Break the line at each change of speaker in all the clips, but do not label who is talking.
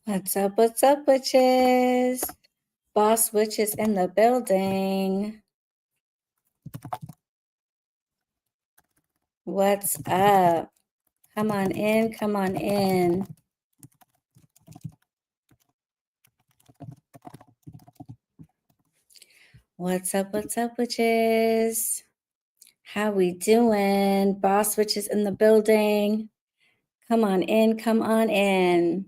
What's up, witches? Boss Witches in the building. What's up? Come on in, come on in. What's up, witches? How we doing? Boss Witches in the building. Come on in, come on in.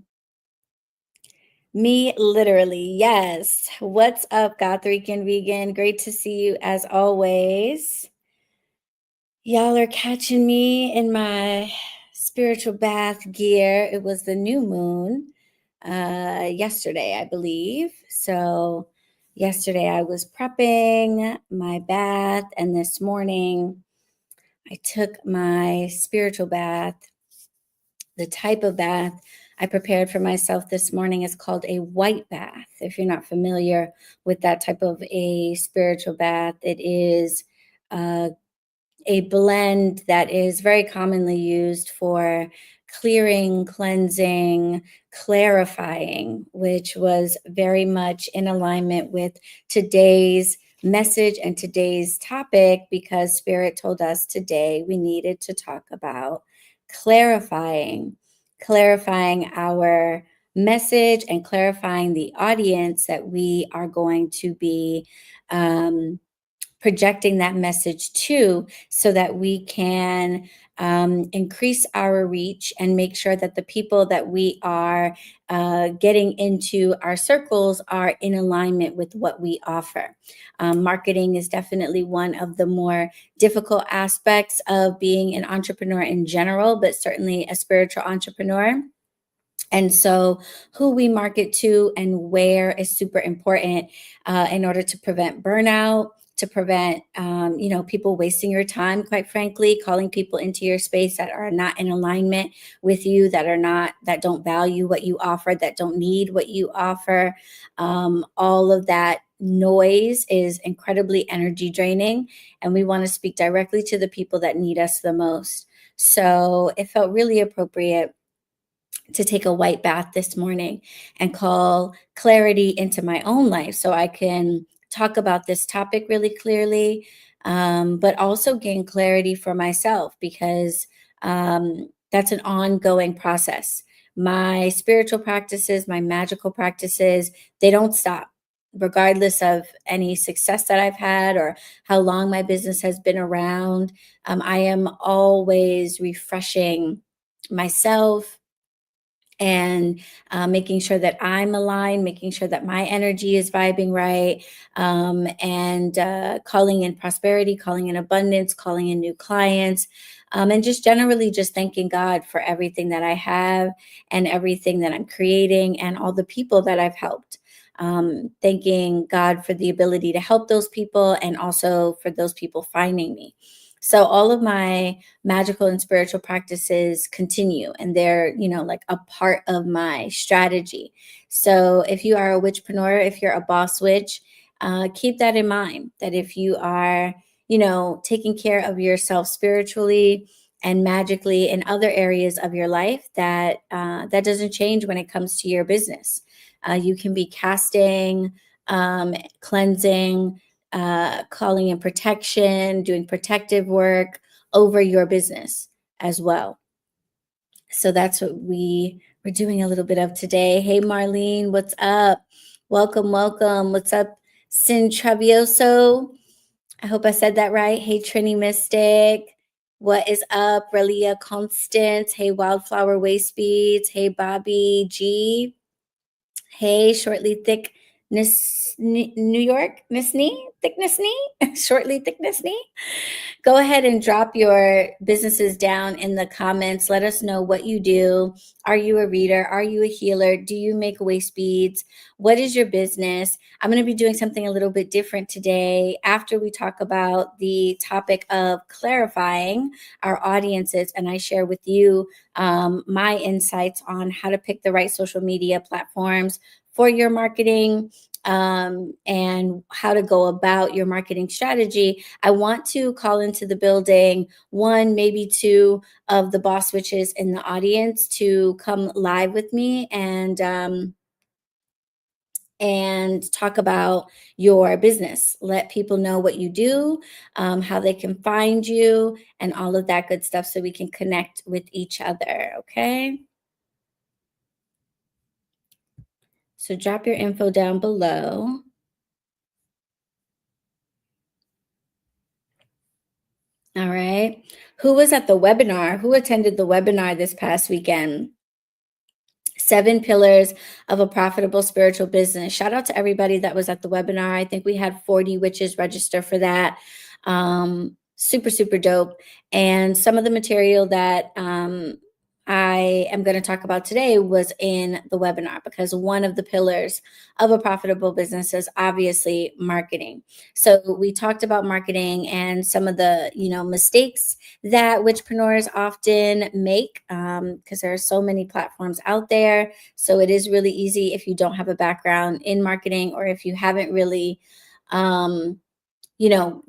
Me, literally, yes. What's up, Gothrican Vegan? Great to see you as always. Y'all are catching me in my spiritual bath gear. It was the new moon yesterday, I believe. So yesterday I was prepping my bath, and this morning I took my spiritual bath. The type of bath I prepared for myself this morning is called a white bath. If you're not familiar with that type of a spiritual bath, it is a blend that is very commonly used for clearing, cleansing, clarifying, which was very much in alignment with today's message and today's topic, because Spirit told us today we needed to talk about clarifying our message and clarifying the audience that we are going to be projecting that message to, so that we can increase our reach and make sure that the people that we are getting into our circles are in alignment with what we offer. Marketing is definitely one of the more difficult aspects of being an entrepreneur in general, but certainly a spiritual entrepreneur. And so who we market to and where is super important in order to prevent burnout, to prevent people wasting your time, quite frankly, calling people into your space that are not in alignment with you, that don't value what you offer, that don't need what you offer. All of that noise is incredibly energy draining, and we want to speak directly to the people that need us the most. So it felt really appropriate to take a white bath this morning and call clarity into my own life, so I can talk about this topic really clearly, but also gain clarity for myself, because that's an ongoing process. My spiritual practices, my magical practices, they don't stop. Regardless of any success that I've had or how long my business has been around, I am always refreshing myself and making sure that I'm aligned, making sure that my energy is vibing right, and calling in prosperity, calling in abundance, calling in new clients, and just generally just thanking God for everything that I have and everything that I'm creating and all the people that I've helped. Thanking God for the ability to help those people, and also for those people finding me. So all of my magical and spiritual practices continue, and they're, like a part of my strategy. So if you are a witchpreneur, if you're a boss witch, keep that in mind, that if you are, taking care of yourself spiritually and magically in other areas of your life, that that doesn't change when it comes to your business. You can be casting, cleansing, calling in protection, doing protective work over your business as well. So that's what we're doing a little bit of today. Hey, Marlene, what's up? Welcome. What's up, Sin Travioso? I hope I said that right. Hey, Trini Mystic. What is up, Relia Constance? Hey, Wildflower Waste Beads. Hey, Bobby G. Hey, Shortly Thickness New York, Thickness Knee, Shortly Thickness Knee. Go ahead and drop your businesses down in the comments. Let us know what you do. Are you a reader? Are you a healer? Do you make waist beads? What is your business? I'm going to be doing something a little bit different today after we talk about the topic of clarifying our audiences, and I share with you my insights on how to pick the right social media platforms for your marketing, and how to go about your marketing strategy, I want to call into the building one, maybe two of the boss witches in the audience to come live with me and talk about your business. Let people know what you do, how they can find you, and all of that good stuff so we can connect with each other. Okay. So drop your info down below. All right. Who was at the webinar? Who attended the webinar this past weekend? 7 pillars of a profitable spiritual business. Shout out to everybody that was at the webinar. I think we had 40 witches register for that. Super, super dope. And some of the material that I am going to talk about today was in the webinar, because one of the pillars of a profitable business is obviously marketing. So we talked about marketing and some of the, mistakes that witchpreneurs often make, because there are so many platforms out there. So it is really easy if you don't have a background in marketing, or if you haven't really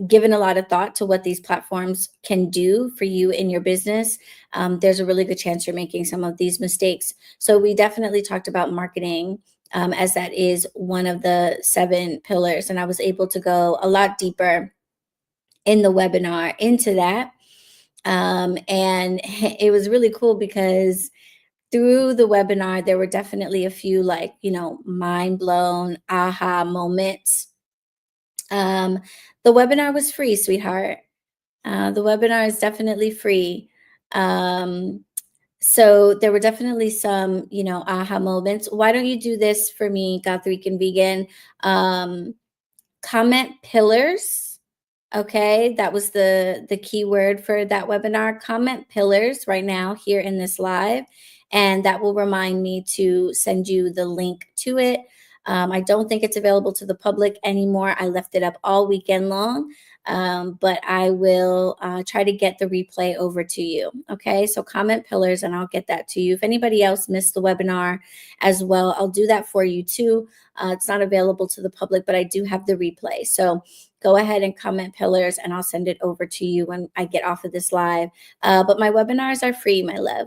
given a lot of thought to what these platforms can do for you in your business. There's a really good chance you're making some of these mistakes. So we definitely talked about marketing, as that is one of the 7 pillars. And I was able to go a lot deeper in the webinar into that. And it was really cool because through the webinar, there were definitely a few mind blown aha moments. The webinar was free, sweetheart. The webinar is definitely free. So there were definitely some, aha moments. Why don't you do this for me, Gothrican Vegan? Comment pillars. Okay, that was the key word for that webinar. Comment pillars right now here in this live, and that will remind me to send you the link to it. I don't think it's available to the public anymore. I left it up all weekend long, but I will try to get the replay over to you. Okay, so comment pillars, and I'll get that to you. If anybody else missed the webinar as well, I'll do that for you too. It's not available to the public, but I do have the replay. So go ahead and comment pillars, and I'll send it over to you when I get off of this live. But my webinars are free, my love.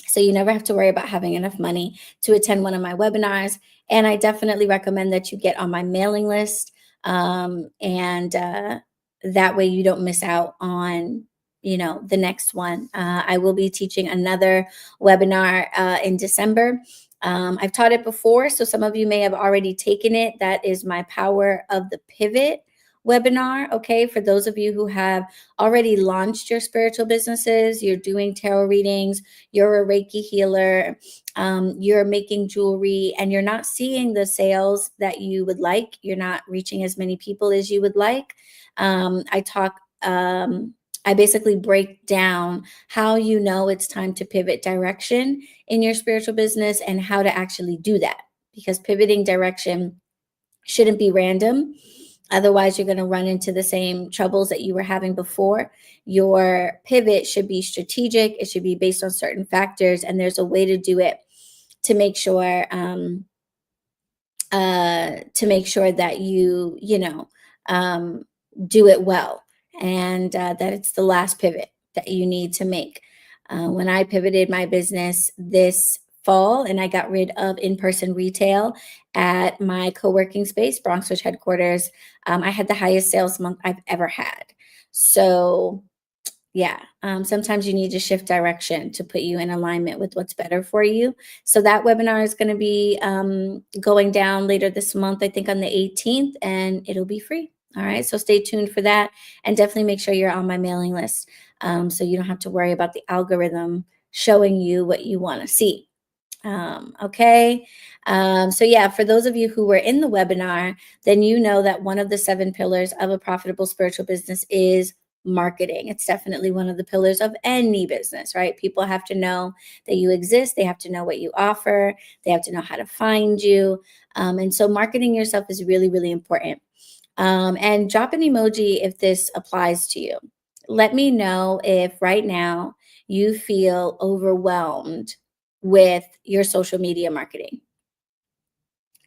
So you never have to worry about having enough money to attend one of my webinars. And I definitely recommend that you get on my mailing list. And that way you don't miss out on, the next one. I will be teaching another webinar in December. I've taught it before, so some of you may have already taken it. That is my Power of the Pivot webinar. Okay, for those of you who have already launched your spiritual businesses, you're doing tarot readings, you're a Reiki healer, you're making jewelry, and you're not seeing the sales that you would like. You're not reaching as many people as you would like. I basically break down how you know it's time to pivot direction in your spiritual business and how to actually do that, because pivoting direction shouldn't be random. Otherwise, you're going to run into the same troubles that you were having before. Your pivot should be strategic. It should be based on certain factors, and there's a way to do it to make sure that you do it well, and that it's the last pivot that you need to make. When I pivoted my business this fall and I got rid of in-person retail at my co-working space, BronxWitch HeadQuarters, I had the highest sales month I've ever had. So yeah, sometimes you need to shift direction to put you in alignment with what's better for you. So that webinar is going to be going down later this month, I think on the 18th, and it'll be free. All right, so stay tuned for that, and definitely make sure you're on my mailing list, so you don't have to worry about the algorithm showing you what you want to see. Okay. So yeah, for those of you who were in the webinar, then you know that one of the 7 pillars of a profitable spiritual business is marketing. It's definitely one of the pillars of any business, right? People have to know that you exist. They have to know what you offer. They have to know how to find you. And so marketing yourself is really, really important. And drop an emoji if this applies to you. Let me know if right now you feel overwhelmed with your social media marketing.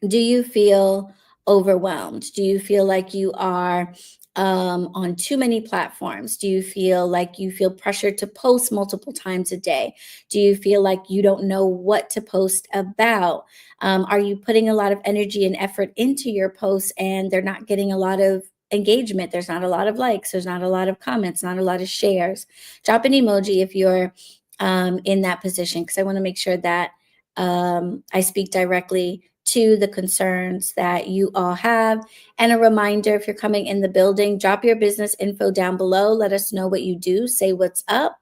Do you feel overwhelmed? Do you feel like you are on too many platforms? Do you feel like you feel pressured to post multiple times a day? Do you feel like you don't know what to post about? Are you putting a lot of energy and effort into your posts and they're not getting a lot of engagement? There's not a lot of likes, there's not a lot of comments, not a lot of shares. Drop an emoji if you're in that position, because I want to make sure that I speak directly to the concerns that you all have. And a reminder, if you're coming in the building, drop your business info down below. Let us know what you do. Say what's up.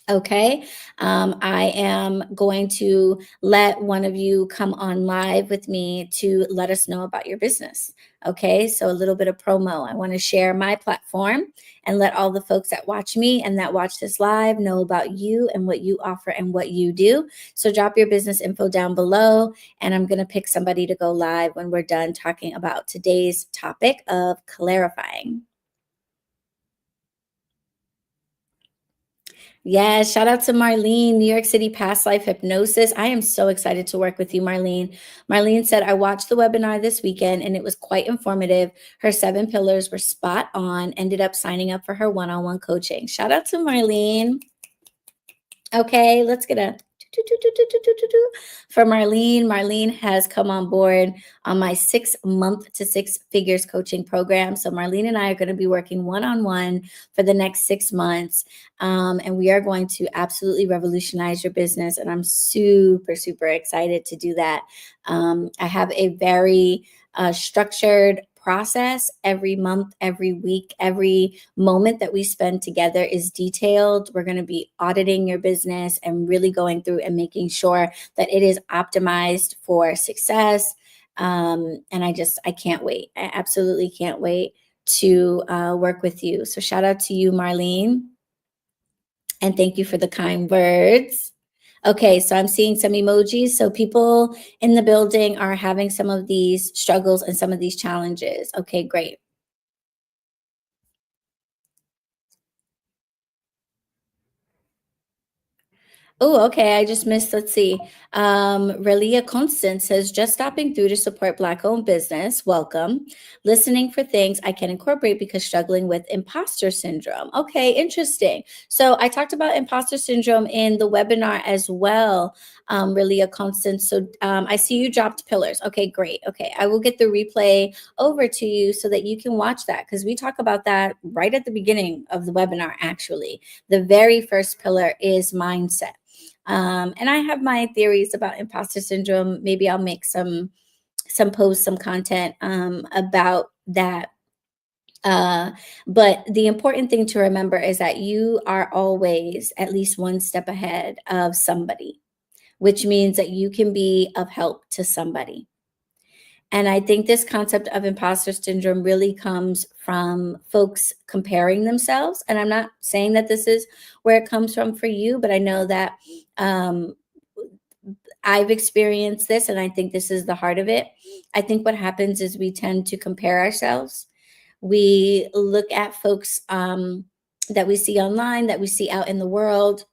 Okay. I am going to let one of you come on live with me to let us know about your business. Okay. So a little bit of promo. I want to share my platform and let all the folks that watch me and that watch this live know about you and what you offer and what you do. So drop your business info down below, and I'm going to pick somebody to go live when we're done talking about today's topic of clarifying. Yes, shout out to Marlene, New York City Past Life Hypnosis. I am so excited to work with you, Marlene. Marlene said, I watched the webinar this weekend and it was quite informative. Her 7 pillars were spot on, ended up signing up for her one-on-one coaching. Shout out to Marlene. Okay, let's get a for Marlene. Marlene has come on board on my 6-month to 6 figures coaching program. So Marlene and I are going to be working one-on-one for the next 6 months. And we are going to absolutely revolutionize your business. And I'm super, super excited to do that. I have a very structured process. Every month, every week, every moment that we spend together is detailed. We're going to be auditing your business and really going through and making sure that it is optimized for success. And I can't wait. I absolutely can't wait to work with you. So shout out to you, Marlene. And thank you for the kind words. Okay, so I'm seeing some emojis. So people in the building are having some of these struggles and some of these challenges. Okay, great. Oh, okay. I just missed. Let's see. Relia Constance says, just stopping through to support Black owned business. Welcome. Listening for things I can incorporate because struggling with imposter syndrome. Okay, interesting. So I talked about imposter syndrome in the webinar as well, Relia Constance. So I see you dropped pillars. Okay, great. Okay, I will get the replay over to you so that you can watch that, because we talk about that right at the beginning of the webinar, actually. The very first pillar is mindset. And I have my theories about imposter syndrome. Maybe I'll make some posts, some content about that. But the important thing to remember is that you are always at least one step ahead of somebody, which means that you can be of help to somebody. And I think this concept of imposter syndrome really comes from folks comparing themselves. And I'm not saying that this is where it comes from for you, but I know that um, I've experienced this, and I think this is the heart of it. I think what happens is we tend to compare ourselves. We look at folks that we see online, that we see out in the world,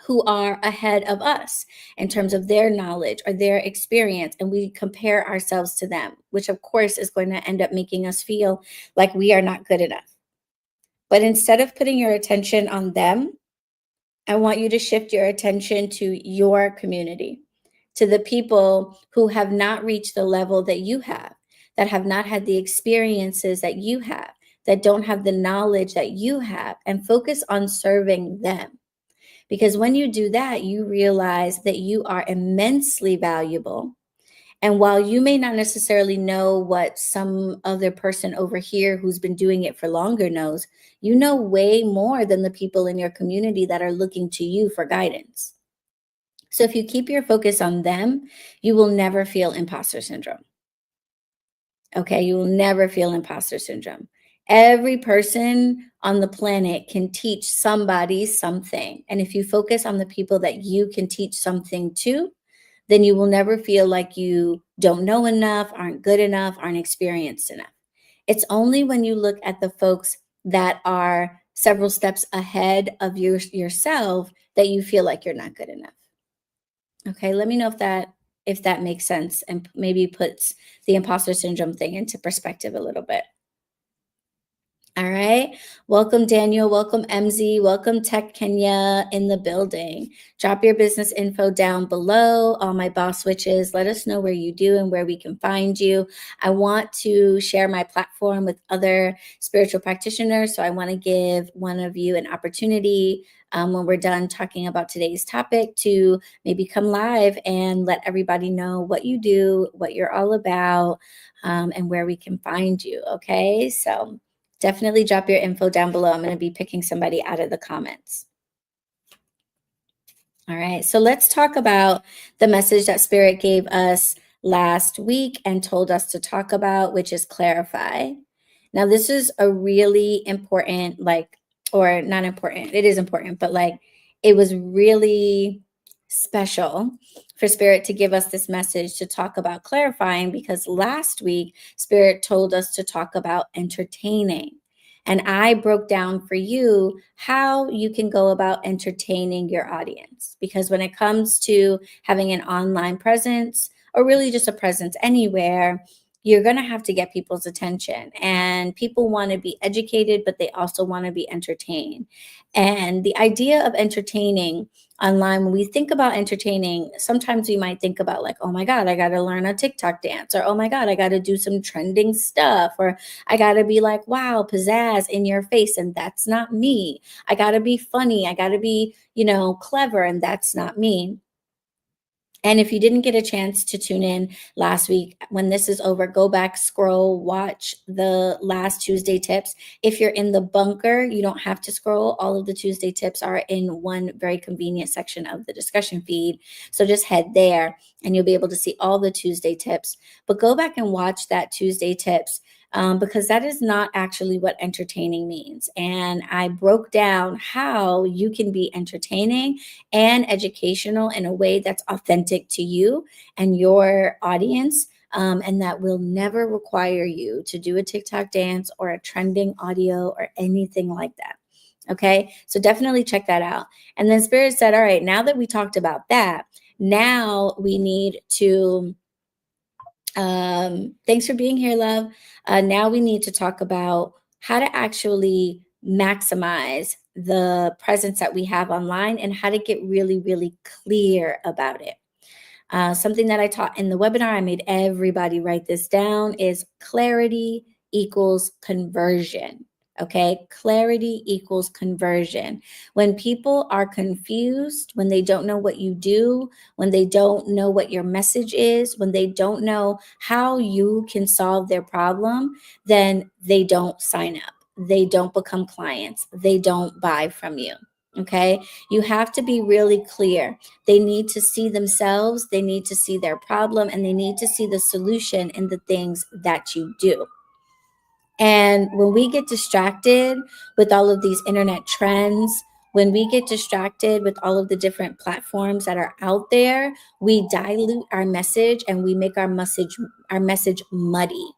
who are ahead of us in terms of their knowledge or their experience, and we compare ourselves to them, which of course is going to end up making us feel like we are not good enough. But instead of putting your attention on them, I want you to shift your attention to your community, to the people who have not reached the level that you have not had the experiences that you have, that don't have the knowledge that you have, and focus on serving them. Because when you do that, you realize that you are immensely valuable. And while you may not necessarily know what some other person over here who's been doing it for longer knows, you know way more than the people in your community that are looking to you for guidance. So if you keep your focus on them, you will never feel imposter syndrome. Okay, you will never feel imposter syndrome. Every person on the planet can teach somebody something. And if you focus on the people that you can teach something to, then you will never feel like you don't know enough, aren't good enough, aren't experienced enough. It's only when you look at the folks that are several steps ahead of yourself that you feel like you're not good enough. Okay, let me know if that if that makes sense and maybe puts the imposter syndrome thing into perspective a little bit. All right. Welcome, Daniel. Welcome, MZ. Welcome, Tech Kenya in the building. Drop your business info down below. All my boss witches, let us know where you do and where we can find you. I want to share my platform with other spiritual practitioners. So I want to give one of you an opportunity when we're done talking about today's topic to maybe come live and let everybody know what you do, what you're all about, and where we can find you. Okay. So definitely drop your info down below. I'm going to be picking somebody out of the comments. All right. So let's talk about the message that Spirit gave us last week and told us to talk about, which is clarify. Now, this is a really important, or not important, it is important, but it was really special for Spirit to give us this message to talk about clarifying, because last week Spirit told us to talk about entertaining. And I broke down for you how you can go about entertaining your audience. Because when it comes to having an online presence, or really just a presence anywhere, you're going to have to get people's attention. And people want to be educated, but they also want to be entertained. And the idea of entertaining online, when we think about entertaining, sometimes we might think about oh my God, I got to learn a TikTok dance, or oh my God, I got to do some trending stuff, or I got to be wow, pizzazz in your face. And that's not me. I got to be funny. I got to be, clever. And that's not me. And if you didn't get a chance to tune in last week, when this is over, go back, scroll, watch the last Tuesday tips. If you're in the bunker, you don't have to scroll. All of the Tuesday tips are in one very convenient section of the discussion feed. So just head there and you'll be able to see all the Tuesday tips. But go back and watch that Tuesday tips. Because that is not actually what entertaining means. And I broke down how you can be entertaining and educational in a way that's authentic to you and your audience, and that will never require you to do a TikTok dance or a trending audio or anything like that. Okay, so definitely check that out. And then Spirit said, all right, now that we talked about that, now we need to thanks for being here, love. Now we need to talk about how to actually maximize the presence that we have online and how to get really, really clear about it. Something that I taught in the webinar, I made everybody write this down, is clarity equals conversion. Okay, clarity equals conversion. When people are confused, when they don't know what you do, when they don't know what your message is, when they don't know how you can solve their problem, then they don't sign up. They don't become clients. They don't buy from you. Okay, you have to be really clear. They need to see themselves, they need to see their problem, and they need to see the solution in the things that you do. And when we get distracted with all of these internet trends, when we get distracted with all of the different platforms that are out there, we dilute our message and we make our message muddy.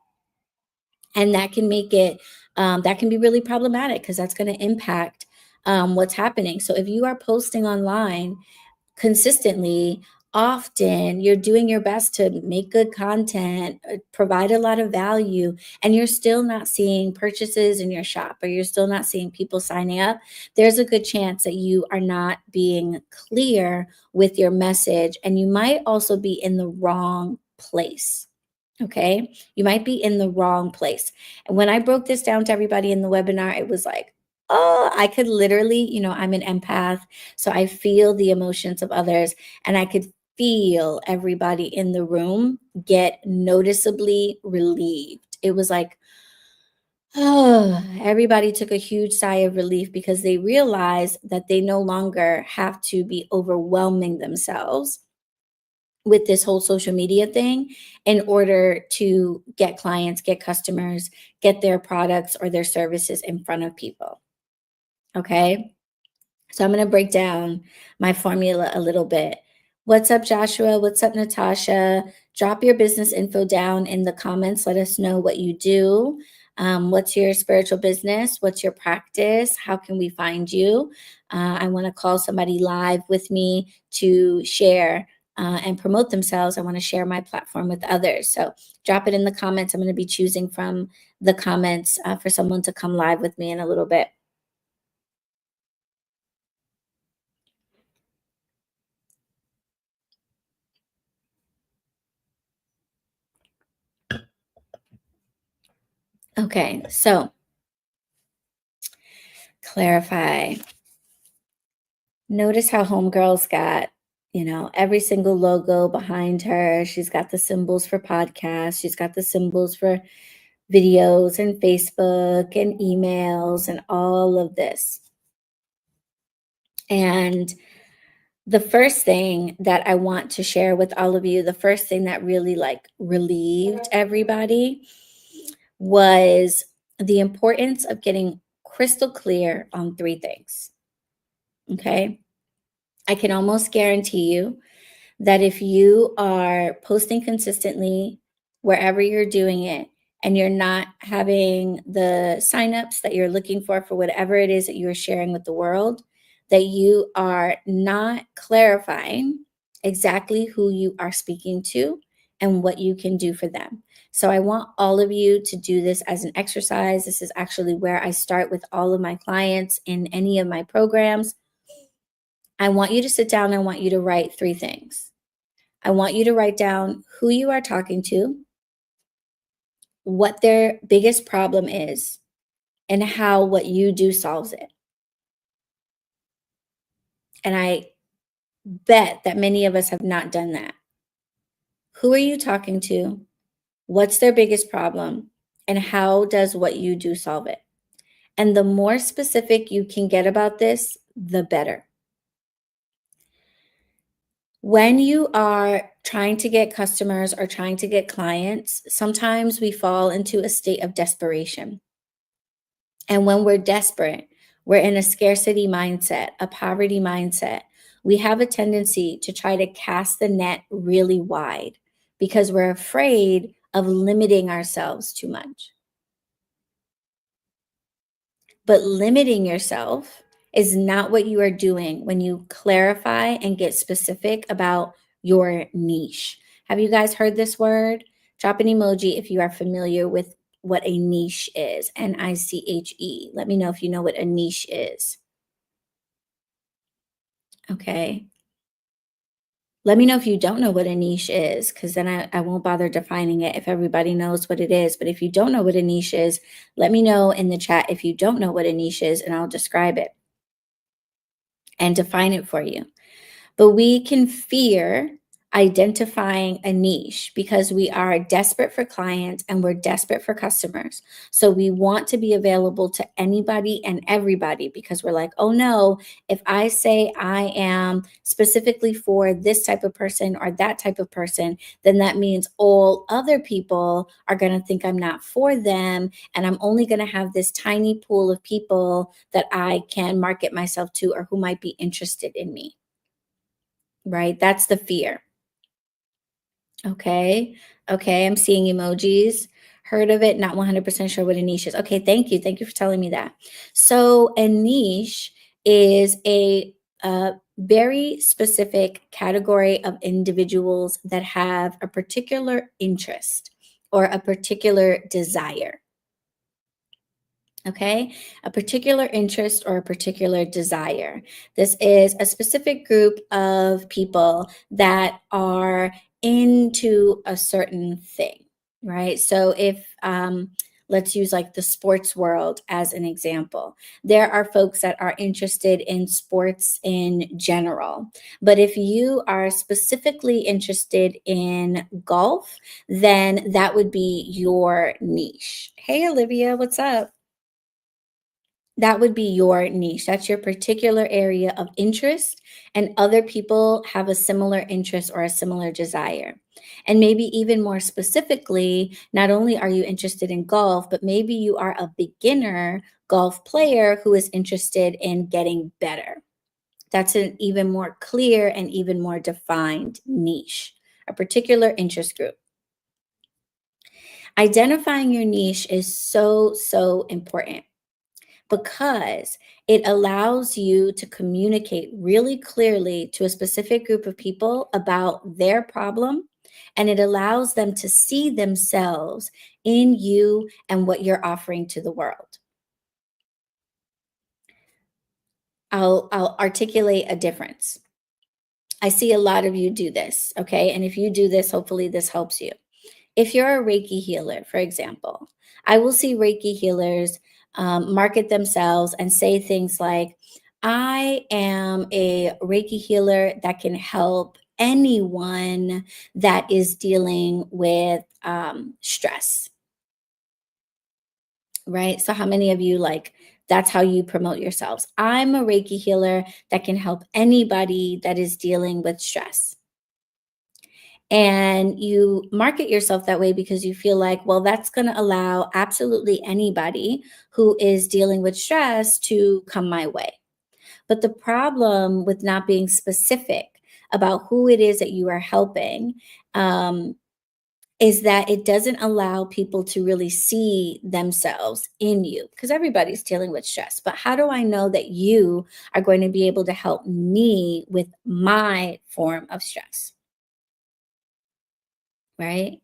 And that can make it, that can be really problematic, because that's going to impact what's happening. So if you are posting online consistently, often, you're doing your best to make good content, provide a lot of value, and you're still not seeing purchases in your shop, or you're still not seeing people signing up, there's a good chance that you are not being clear with your message, and you might also be in the wrong place. Okay, you might be in the wrong place. And when I broke this down to everybody in the webinar, it was oh, I could literally, I'm an empath, so I feel the emotions of others, and I could feel everybody in the room get noticeably relieved. It was oh, everybody took a huge sigh of relief, because they realized that they no longer have to be overwhelming themselves with this whole social media thing in order to get clients, get customers, get their products or their services in front of people. Okay. So I'm going to break down my formula a little bit. What's up, Joshua? What's up, Natasha? Drop your business info down in the comments. Let us know what you do. What's your spiritual business? What's your practice? How can we find you? I want to call somebody live with me to share and promote themselves. I want to share my platform with others. So drop it in the comments. I'm going to be choosing from the comments for someone to come live with me in a little bit. Okay, so clarify. Notice how Homegirl's got, every single logo behind her. She's got the symbols for podcasts. She's got the symbols for videos and Facebook and emails and all of this. And the first thing that I want to share with all of you, the first thing that really relieved everybody was the importance of getting crystal clear on three things. Okay. I can almost guarantee you that if you are posting consistently wherever you're doing it and you're not having the signups that you're looking for whatever it is that you're sharing with the world, that you are not clarifying exactly who you are speaking to and what you can do for them. So I want all of you to do this as an exercise. This is actually where I start with all of my clients in any of my programs. I want you to sit down and I want you to write three things. I want you to write down who you are talking to, what their biggest problem is, and how what you do solves it. And I bet that many of us have not done that. Who are you talking to? What's their biggest problem? And how does what you do solve it? And the more specific you can get about this, the better. When you are trying to get customers or trying to get clients, sometimes we fall into a state of desperation. And when we're desperate, we're in a scarcity mindset, a poverty mindset. We have a tendency to try to cast the net really wide because we're afraid of limiting ourselves too much. But limiting yourself is not what you are doing when you clarify and get specific about your niche. Have you guys heard this word? Drop an emoji if you are familiar with what a niche is. Niche. Let me know if you know what a niche is. Okay. Let me know if you don't know what a niche is, because then I won't bother defining it if everybody knows what it is. But if you don't know what a niche is, let me know in the chat if you don't know what a niche is, and I'll describe it and define it for you. But we can fear identifying a niche because we are desperate for clients and we're desperate for customers. So we want to be available to anybody and everybody because we're like, oh no, if I say I am specifically for this type of person or that type of person, then that means all other people are going to think I'm not for them. And I'm only going to have this tiny pool of people that I can market myself to or who might be interested in me. Right? That's the fear. Okay. Okay. I'm seeing emojis. Heard of it, not 100% sure what a niche is. Okay. Thank you. Thank you for telling me that. So, a niche is a very specific category of individuals that have a particular interest or a particular desire. Okay, a particular interest or a particular desire. This is a specific group of people that are into a certain thing, right? So if let's use like the sports world as an example. There are folks that are interested in sports in general. But if you are specifically interested in golf, then that would be your niche. Hey, Olivia, what's up? That would be your niche. That's your particular area of interest, and other people have a similar interest or a similar desire. And maybe even more specifically, not only are you interested in golf, but maybe you are a beginner golf player who is interested in getting better. That's an even more clear and even more defined niche, a particular interest group. Identifying your niche is so, so important because it allows you to communicate really clearly to a specific group of people about their problem. And it allows them to see themselves in you and what you're offering to the world. I'll articulate a difference. I see a lot of you do this, okay? And if you do this, hopefully this helps you. If you're a Reiki healer, for example, I will see Reiki healers market themselves and say things like, I am a Reiki healer that can help anyone that is dealing with stress, right? So, how many of you that's how you promote yourselves? I'm a Reiki healer that can help anybody that is dealing with stress. And you market yourself that way because you feel like, well, that's going to allow absolutely anybody who is dealing with stress to come my way. But the problem with not being specific about who it is that you are helping is that it doesn't allow people to really see themselves in you because everybody's dealing with stress. But how do I know that you are going to be able to help me with my form of stress? Right?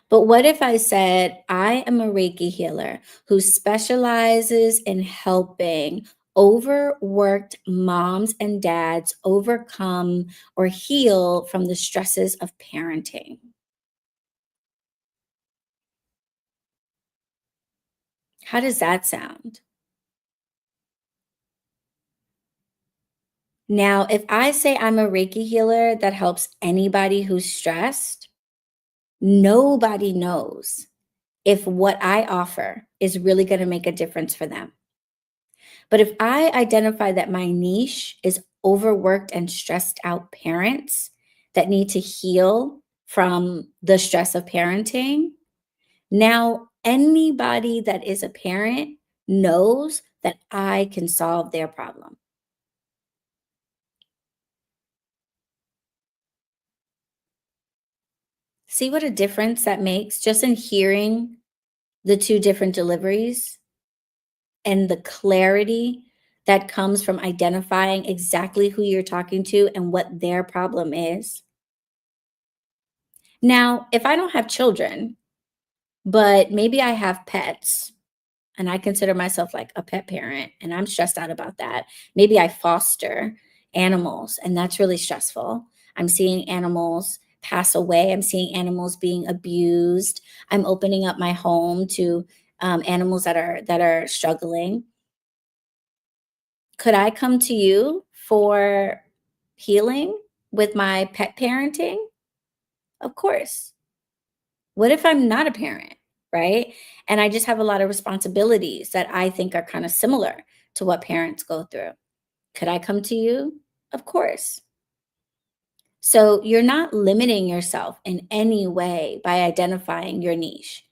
But what if I said, I am a Reiki healer who specializes in helping overworked moms and dads overcome or heal from the stresses of parenting? How does that sound? Now, if I say I'm a Reiki healer that helps anybody who's stressed, nobody knows if what I offer is really going to make a difference for them. But if I identify that my niche is overworked and stressed out parents that need to heal from the stress of parenting, now anybody that is a parent knows that I can solve their problem. See what a difference that makes just in hearing the two different deliveries and the clarity that comes from identifying exactly who you're talking to and what their problem is. Now, if I don't have children, but maybe I have pets and I consider myself like a pet parent and I'm stressed out about that. Maybe I foster animals and that's really stressful. I'm seeing animals pass away. I'm seeing animals being abused. I'm opening up my home to animals that are struggling. Could I come to you for healing with my pet parenting? Of course. What if I'm not a parent, right? And I just have a lot of responsibilities that I think are kind of similar to what parents go through. Could I come to you? Of course. So you're not limiting yourself in any way by identifying your niche.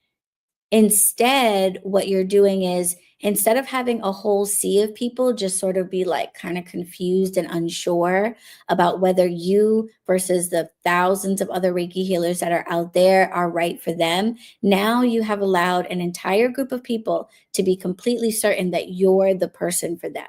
Instead, what you're doing is instead of having a whole sea of people just sort of be like kind of confused and unsure about whether you versus the thousands of other Reiki healers that are out there are right for them, now you have allowed an entire group of people to be completely certain that you're the person for them.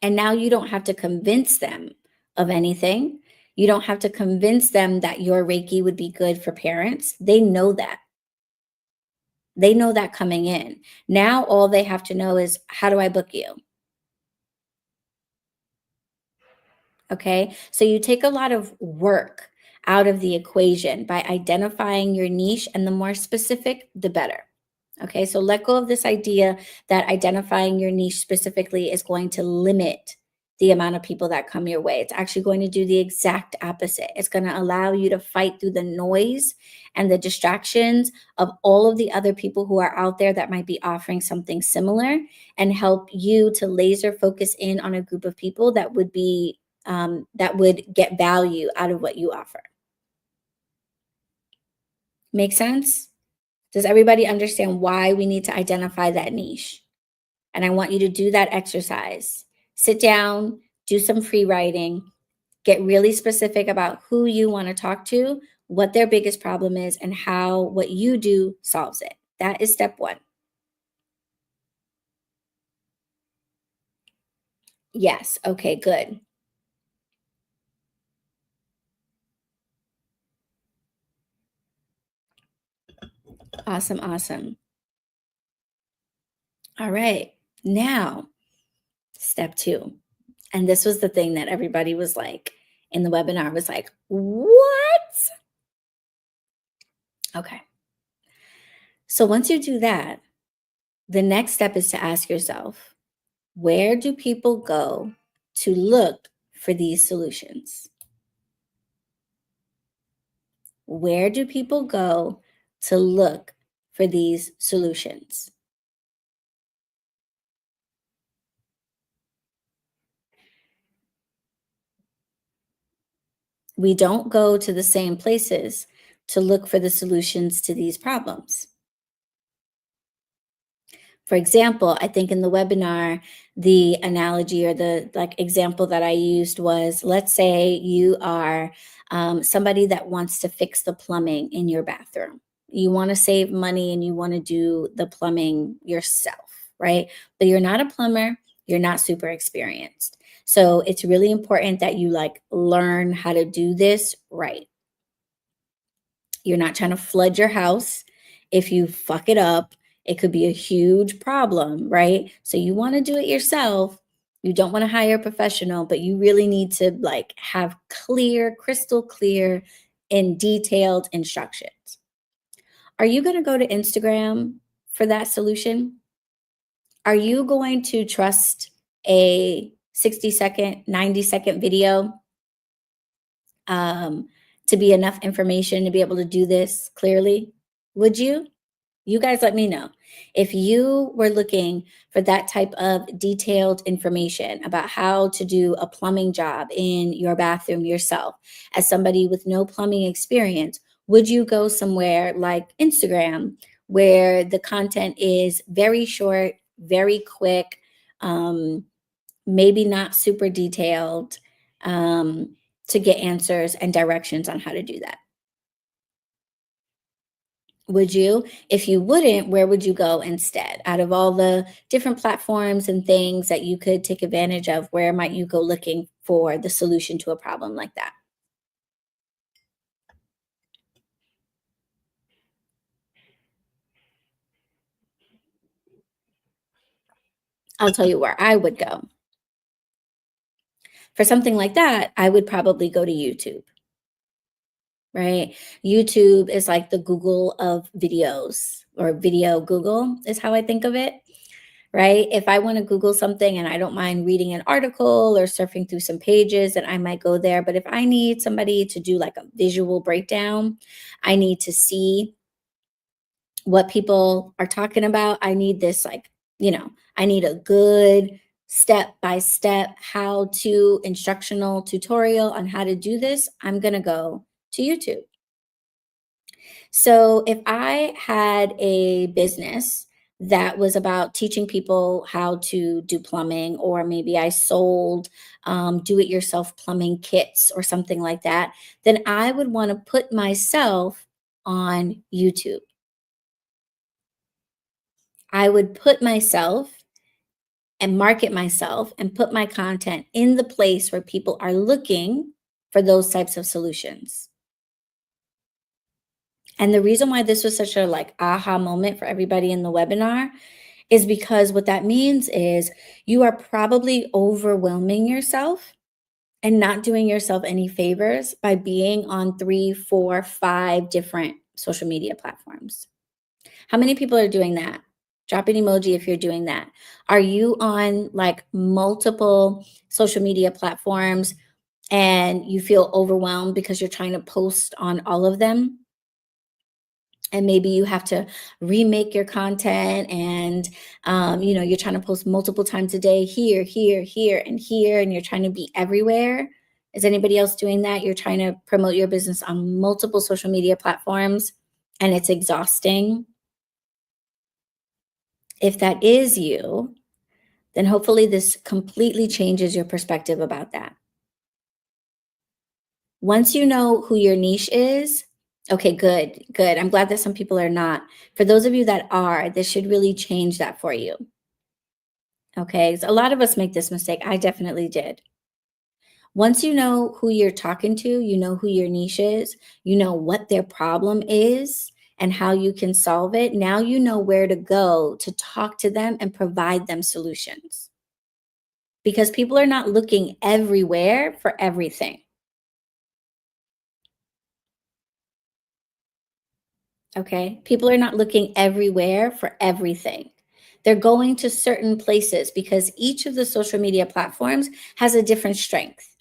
And now you don't have to convince them of anything. You don't have to convince them that your Reiki would be good for parents. They know that. They know that coming in. Now all they have to know is, how do I book you? Okay. So you take a lot of work out of the equation by identifying your niche, and the more specific, the better. Okay. So let go of this idea that identifying your niche specifically is going to limit the amount of people that come your way. It's actually going to do the exact opposite. It's going to allow you to fight through the noise and the distractions of all of the other people who are out there that might be offering something similar, and help you to laser focus in on a group of people that would be that would get value out of what you offer. Make sense? Does everybody understand why we need to identify that niche? And I want you to do that exercise. Sit down, do some free writing, get really specific about who you want to talk to, what their biggest problem is and how what you do solves it. That is step one. Yes. Okay, good. Awesome. Awesome. All right. Now, step two. And this was the thing that everybody was like in the webinar was like, what? Okay. So once you do that, the next step is to ask yourself, where do people go to look for these solutions? Where do people go to look for these solutions? We don't go to the same places to look for the solutions to these problems. For example, I think in the webinar, the analogy or the like example that I used was, let's say you are somebody that wants to fix the plumbing in your bathroom. You want to save money and you want to do the plumbing yourself, right? But you're not a plumber, you're not super experienced. So it's really important that you like learn how to do this right. You're not trying to flood your house. If you fuck it up, it could be a huge problem, right? So you want to do it yourself. You don't want to hire a professional, but you really need to like have clear, crystal clear and detailed instructions. Are you going to go to Instagram for that solution? Are you going to trust a 60-second, 90-second video um, to be enough information to be able to do this clearly? Would you? You guys let me know. If you were looking for that type of detailed information about how to do a plumbing job in your bathroom yourself, as somebody with no plumbing experience, would you go somewhere like Instagram where the content is very short, very quick, maybe not super detailed, to get answers and directions on how to do that? Would you? If you wouldn't, where would you go instead? Out of all the different platforms and things that you could take advantage of, where might you go looking for the solution to a problem like that? I'll tell you where I would go. For something like that, I would probably go to YouTube, right? YouTube is like the Google of videos, or video Google is how I think of it, right? If I want to Google something and I don't mind reading an article or surfing through some pages, then I might go there. But if I need somebody to do like a visual breakdown, I need to see what people are talking about. I need this, like, I need a good step by step how to instructional tutorial on how to do this. I'm going to go to YouTube. So if I had a business that was about teaching people how to do plumbing, or maybe I sold do it yourself plumbing kits or something like that, then I would want to put myself on YouTube. I would put myself and market myself and put my content in the place where people are looking for those types of solutions. And the reason why this was such a like aha moment for everybody in the webinar is because what that means is you are probably overwhelming yourself and not doing yourself any favors by being on 3, 4, 5 different social media platforms. How many people are doing that? Drop an emoji if you're doing that. Are you on like multiple social media platforms and you feel overwhelmed because you're trying to post on all of them? And maybe you have to remake your content, and you're trying to post multiple times a day, here, here, here, and here, and you're trying to be everywhere. Is anybody else doing that? You're trying to promote your business on multiple social media platforms and it's exhausting. If that is you, then hopefully this completely changes your perspective about that. Once you know who your niche is, Okay, good, good. I'm glad that some people are not. For those of you that are, this should really change that for you. Okay, so a lot of us make this mistake. I definitely did. Once you know who you're talking to, you know who your niche is, you know what their problem is and how you can solve it. Now you know where to go to talk to them and provide them solutions. Because people are not looking everywhere for everything. Okay. People are not looking everywhere for everything. They're going to certain places because each of the social media platforms has a different strength.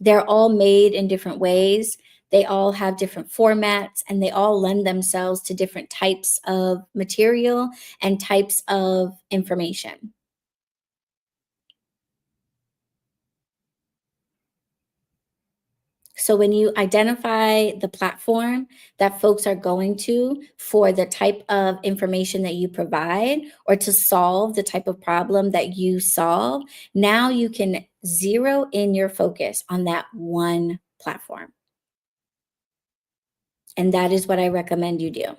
They're all made in different ways. They all have different formats and they all lend themselves to different types of material and types of information. So when you identify the platform that folks are going to for the type of information that you provide or to solve the type of problem that you solve, now you can zero in your focus on that one platform. And that is what I recommend you do.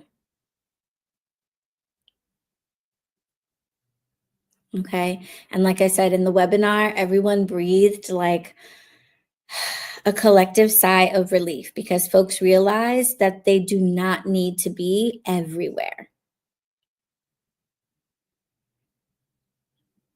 Okay. And like I said in the webinar, everyone breathed like a collective sigh of relief because folks realize that they do not need to be everywhere.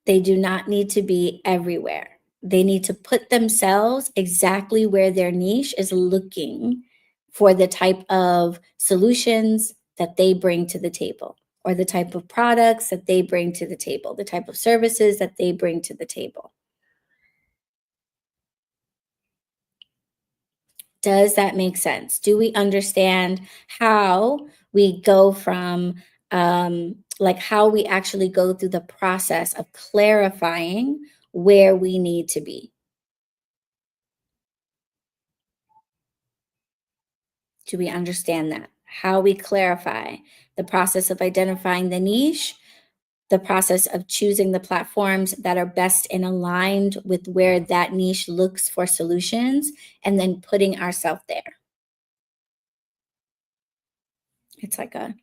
They do not need to be everywhere. They need to put themselves exactly where their niche is looking for the type of solutions that they bring to the table, or the type of products that they bring to the table, the type of services that they bring to the table. Does that make sense? Do we understand how we go from, like, how we actually go through the process of clarifying where we need to be? Do we understand that? How we clarify the process of identifying the niche, the process of choosing the platforms that are best and aligned with where that niche looks for solutions, and then putting ourselves there. It's like a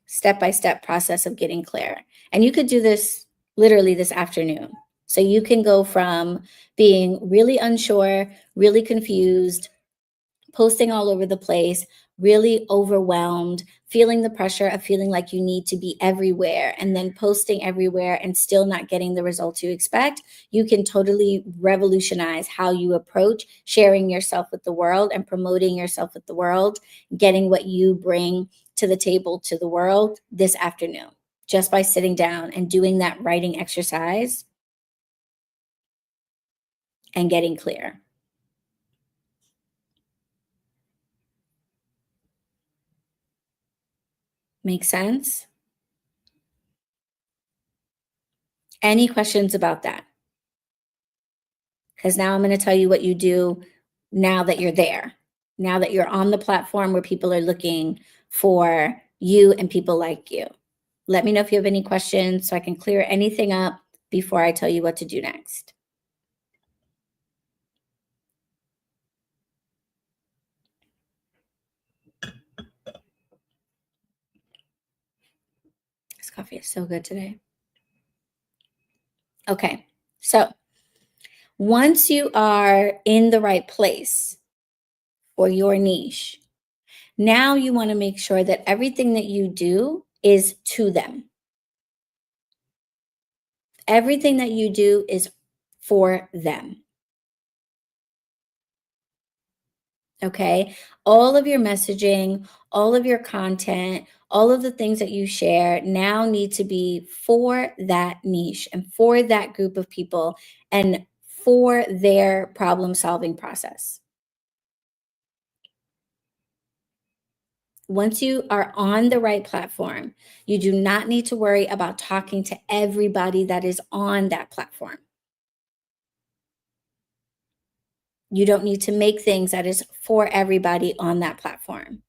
step-by-step process of getting clear. And you could do this literally this afternoon. So you can go from being really unsure, really confused, posting all over the place, really overwhelmed, feeling the pressure of feeling like you need to be everywhere, and then posting everywhere and still not getting the results you expect. You can totally revolutionize how you approach sharing yourself with the world and promoting yourself with the world, getting what you bring to the table to the world this afternoon, just by sitting down and doing that writing exercise and getting clear. Make sense? Any questions about that? Because now I'm going to tell you what you do now that you're there, now that you're on the platform where people are looking for you and people like you. Let me know if you have any questions so I can clear anything up before I tell you what to do next. This coffee is so good today. Okay, so once you are in the right place for your niche, now you want to make sure that everything that you do is to them. Everything that you do is for them. Okay. All of your messaging, all of your content, all of the things that you share now need to be for that niche and for that group of people and for their problem solving process. Once you are on the right platform, you do not need to worry about talking to everybody that is on that platform. You don't need to make things that is for everybody on that platform.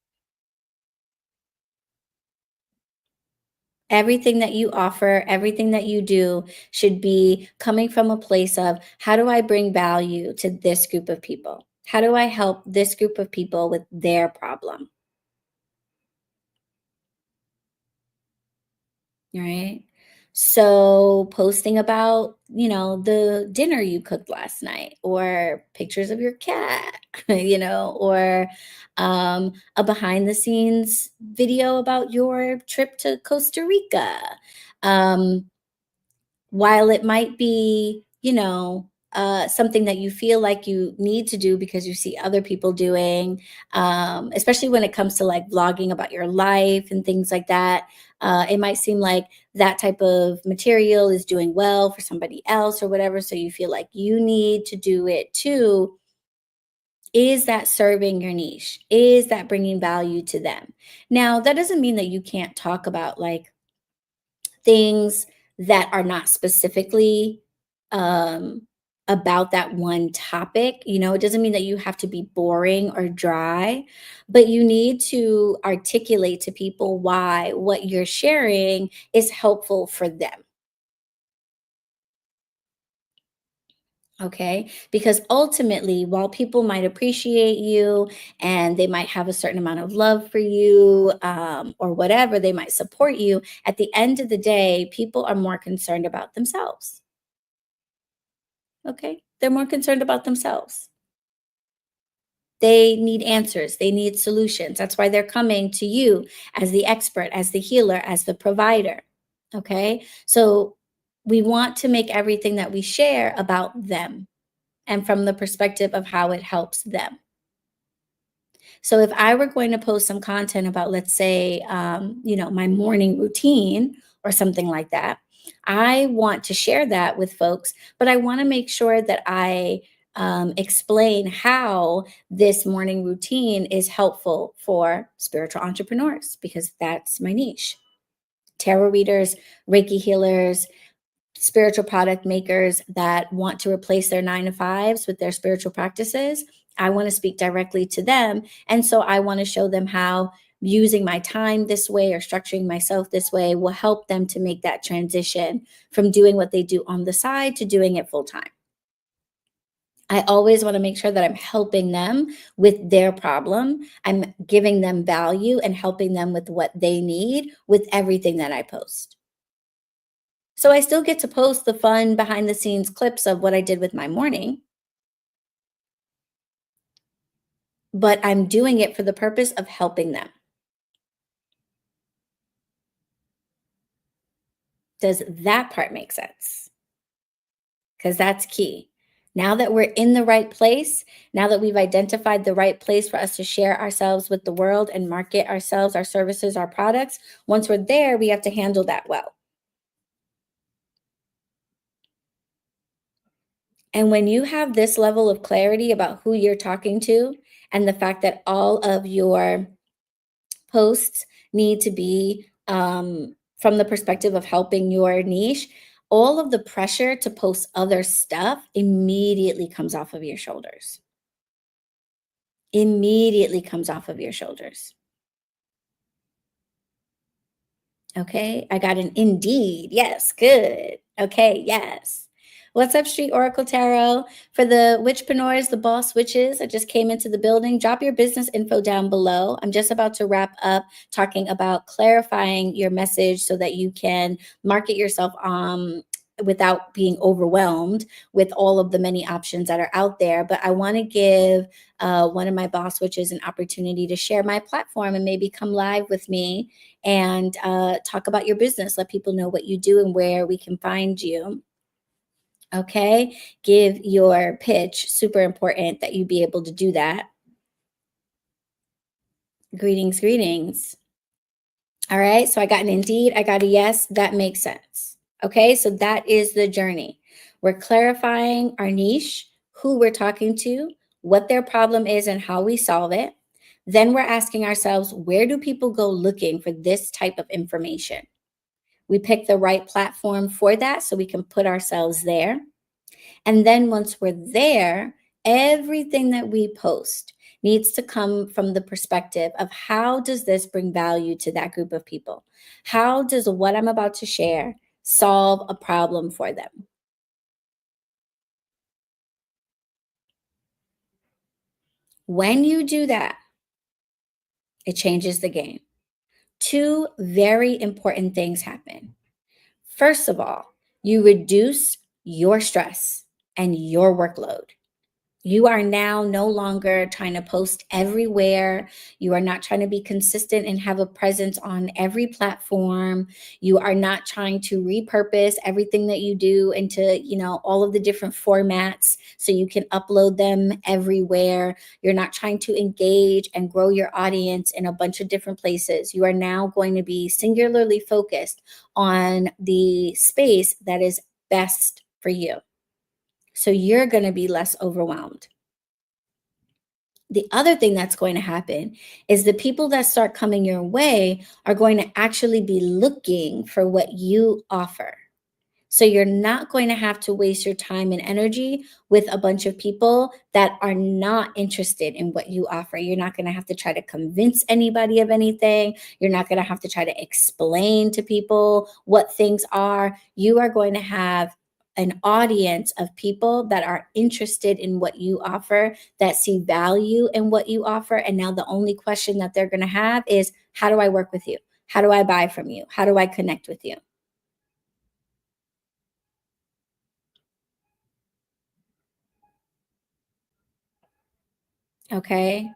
Everything that you offer, everything that you do should be coming from a place of how do I bring value to this group of people? How do I help this group of people with their problem? Right? So posting about, the dinner you cooked last night or pictures of your cat, or a behind the scenes video about your trip to Costa Rica. Um, while it might be, something that you feel like you need to do because you see other people doing, especially when it comes to like vlogging about your life and things like that. It might seem like that type of material is doing well for somebody else or whatever. So you feel like you need to do it too. Is that serving your niche? Is that bringing value to them? Now, that doesn't mean that you can't talk about like things that are not specifically um, about that one topic. It doesn't mean that you have to be boring or dry, but you need to articulate to people why what you're sharing is helpful for them. Okay. Because ultimately, while people might appreciate you and they might have a certain amount of love for you, or whatever, they might support you, at the end of the day, people are more concerned about themselves. Okay. They're more concerned about themselves. They need answers, they need solutions. That's why they're coming to you as the expert, as the healer, as the provider. Okay. So we want to make everything that we share about them and from the perspective of how it helps them. So if I were going to post some content about, let's say, my morning routine or something like that, I want to share that with folks, but I want to make sure that I explain how this morning routine is helpful for spiritual entrepreneurs because that's my niche. Tarot readers, Reiki healers, spiritual product makers that want to replace their 9 to 5s with their spiritual practices. I want to speak directly to them. And so I want to show them how using my time this way or structuring myself this way will help them to make that transition from doing what they do on the side to doing it full time. I always want to make sure that I'm helping them with their problem. I'm giving them value and helping them with what they need with everything that I post. So I still get to post the fun behind the scenes clips of what I did with my morning, but I'm doing it for the purpose of helping them. Does that part make sense? Because that's key. Now that we're in the right place, now that we've identified the right place for us to share ourselves with the world and market ourselves, our services, our products, once we're there, we have to handle that well. And when you have this level of clarity about who you're talking to and the fact that all of your posts need to be from the perspective of helping your niche, all of the pressure to post other stuff immediately comes off of your shoulders. Immediately comes off of your shoulders. Okay, I got an indeed. Yes, good. Okay, yes. What's up, Street Oracle Tarot? For the Witchpreneurs, the boss witches, I just came into the building. Drop your business info down below. I'm just about to wrap up talking about clarifying your message so that you can market yourself without being overwhelmed with all of the many options that are out there. But I want to give one of my boss witches an opportunity to share my platform and maybe come live with me and talk about your business. Let people know what you do and where we can find you. Okay. Give your pitch. Super important that you be able to do that. Greetings, greetings. All right. So I got an indeed. I got a yes. That makes sense. Okay. So that is the journey. We're clarifying our niche, who we're talking to, what their problem is, and how we solve it. Then we're asking ourselves, where do people go looking for this type of information? We pick the right platform for that so we can put ourselves there. And then once we're there, everything that we post needs to come from the perspective of how does this bring value to that group of people? How does what I'm about to share solve a problem for them? When you do that, it changes the game. Two very important things happen. First of all, you reduce your stress and your workload. You are now no longer trying to post everywhere. You are not trying to be consistent and have a presence on every platform. You are not trying to repurpose everything that you do into, all of the different formats so you can upload them everywhere. You're not trying to engage and grow your audience in a bunch of different places. You are now going to be singularly focused on the space that is best for you. So you're going to be less overwhelmed. The other thing that's going to happen is the people that start coming your way are going to actually be looking for what you offer. So you're not going to have to waste your time and energy with a bunch of people that are not interested in what you offer. You're not going to have to try to convince anybody of anything. You're not going to have to try to explain to people what things are. You are going to have an audience of people that are interested in what you offer, that see value in what you offer. And now the only question that they're going to have is, how do I work with you? How do I buy from you? How do I connect with you? Okay.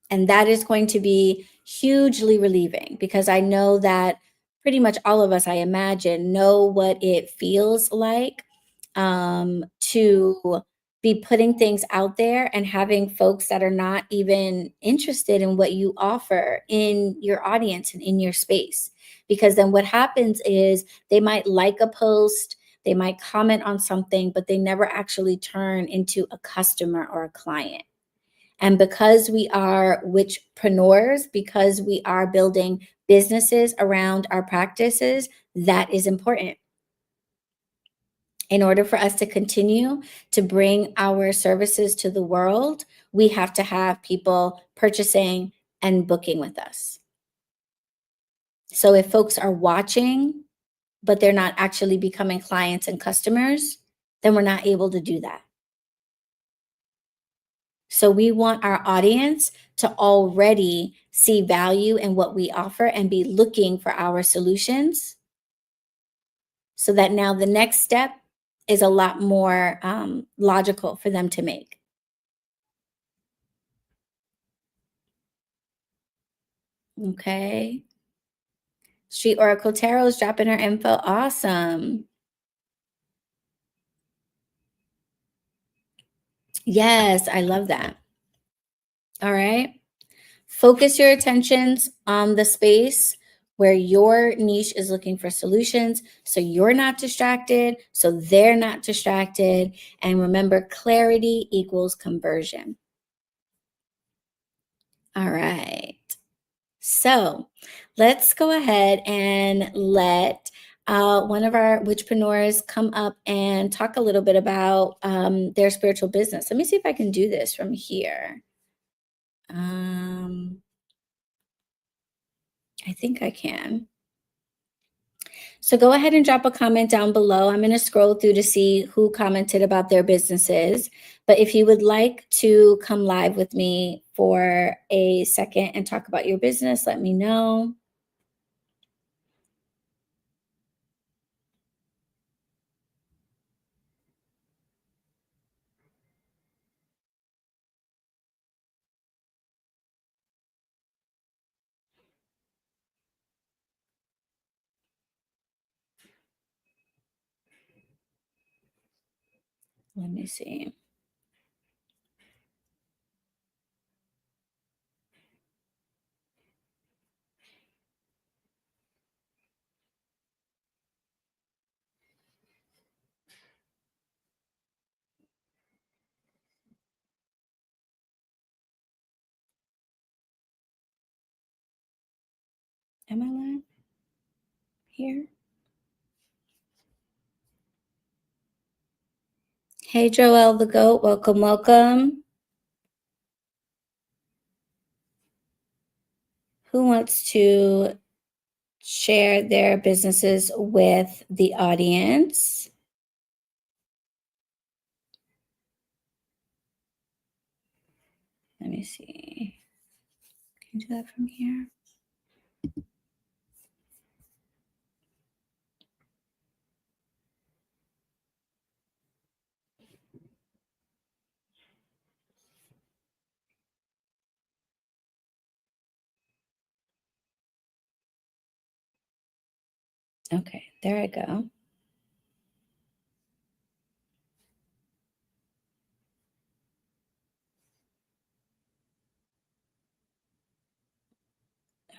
And that is going to be hugely relieving because I know that pretty much all of us, I imagine, know what it feels like to be putting things out there and having folks that are not even interested in what you offer in your audience and in your space. Because then what happens is they might like a post, they might comment on something, but they never actually turn into a customer or a client. And because we are witchpreneurs, because we are building businesses around our practices, that is important. In order for us to continue to bring our services to the world, we have to have people purchasing and booking with us. So if folks are watching, but they're not actually becoming clients and customers, then we're not able to do that. So we want our audience to already see value in what we offer and be looking for our solutions so that now the next step is a lot more logical for them to make. Okay. Street Oracle Tarot is dropping her info. Awesome. Yes, I love that. All right. Focus your attentions on the space where your niche is looking for solutions so you're not distracted, so they're not distracted. And remember, clarity equals conversion. All right. So let's go ahead and let one of our witchpreneurs come up and talk a little bit about their spiritual business. Let me see if I can do this from here. I think I can. So go ahead and drop a comment down below. I'm going to scroll through to see who commented about their businesses. But if you would like to come live with me for a second and talk about your business, let me know. Let me see. Am I live here? Hey, Joelle the Goat. Welcome, welcome. Who wants to share their businesses with the audience? Let me see. Can you do that from here? Okay, there I go.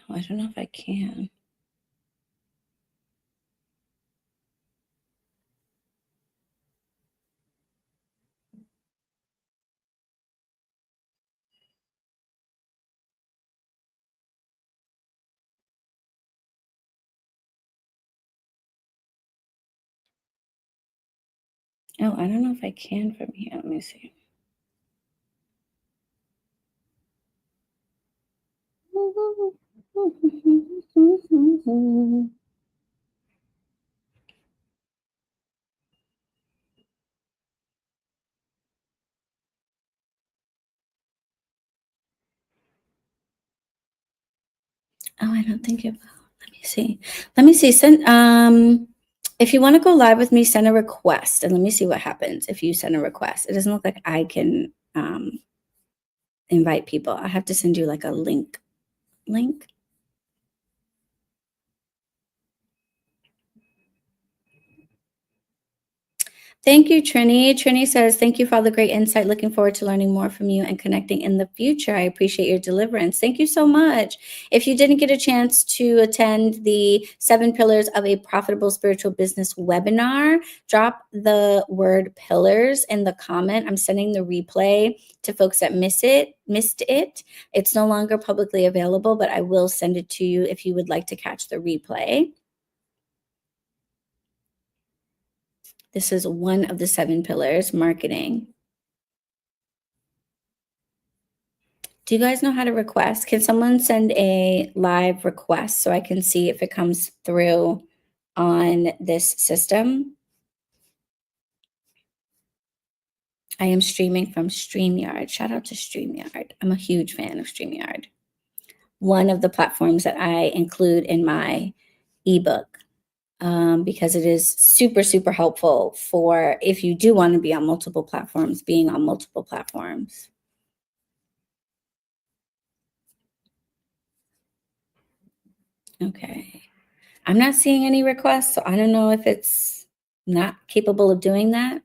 Oh, I don't know if I can. Oh, I don't know if I can from here. Let me see. Oh, I don't think it will. Let me see. Let me see. If you want to go live with me, send a request and let me see what happens if you send a request. It doesn't look like I can invite people. I have to send you like a link. Thank you, Trini. Trini says, thank you for all the great insight. Looking forward to learning more from you and connecting in the future. I appreciate your deliverance. Thank you so much. If you didn't get a chance to attend the 7 Pillars of a Profitable Spiritual Business webinar, drop the word pillars in the comment. I'm sending the replay to folks that missed it. It's no longer publicly available, but I will send it to you if you would like to catch the replay. This is one of the 7 pillars, marketing. Do you guys know how to request? Can someone send a live request so I can see if it comes through on this system? I am streaming from StreamYard. Shout out to StreamYard. I'm a huge fan of StreamYard. One of the platforms that I include in my ebook because it is super, super helpful for if you do want to be on multiple platforms, being on multiple platforms. Okay. I'm not seeing any requests, so I don't know if it's not capable of doing that.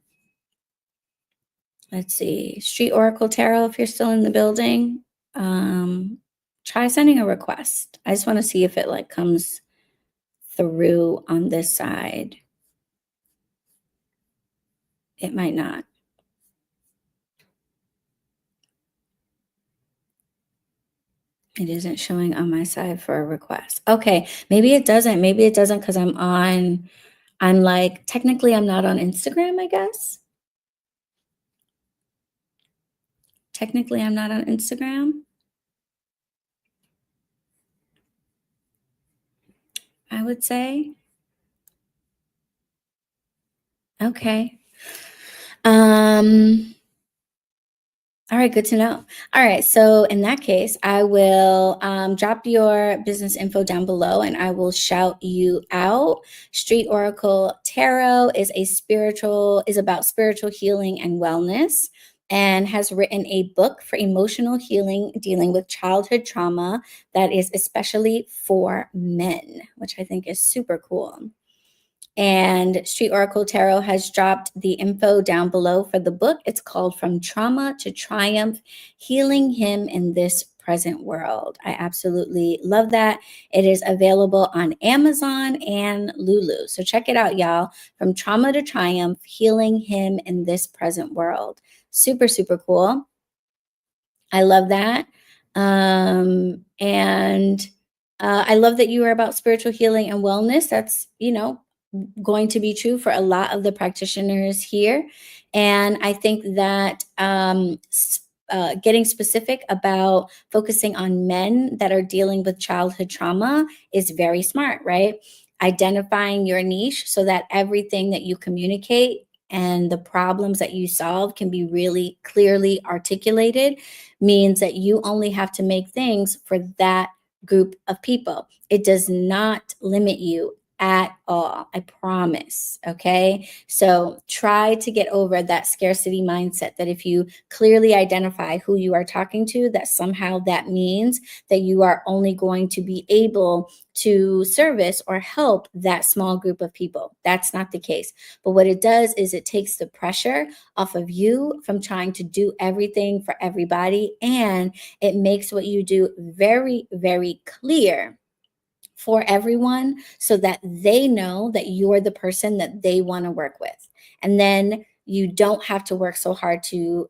Let's see. Street Oracle Tarot, if you're still in the building, try sending a request. I just want to see if it like comes through on this side. It might not. It isn't showing on my side for a request. Okay, maybe it doesn't. Maybe it doesn't because I'm like, technically I'm not on Instagram, I guess. Technically I'm not on Instagram. I would say. Okay. All right, good to know. All right, so in that case, I will drop your business info down below and I will shout you out. Street Oracle Tarot is about spiritual healing and wellness and has written a book for emotional healing dealing with childhood trauma that is especially for men, which I think is super cool. And Street Oracle Tarot has dropped the info down below for the book. It's called From Trauma to Triumph, Healing Him in This Present World. I absolutely love that. It is available on Amazon and Lulu. So check it out, y'all. From Trauma to Triumph, Healing Him in This Present World. Super, super cool. I love that. And I love that you are about spiritual healing and wellness. That's, going to be true for a lot of the practitioners here. And I think that getting specific about focusing on men that are dealing with childhood trauma is very smart, right? Identifying your niche so that everything that you communicate and the problems that you solve can be really clearly articulated, means that you only have to make things for that group of people. It does not limit you at all. I promise. Okay. So try to get over that scarcity mindset that if you clearly identify who you are talking to, that somehow that means that you are only going to be able to service or help that small group of people. That's not the case. But what it does is it takes the pressure off of you from trying to do everything for everybody. And it makes what you do very, very clear for everyone so that they know that you're the person that they want to work with. And then you don't have to work so hard to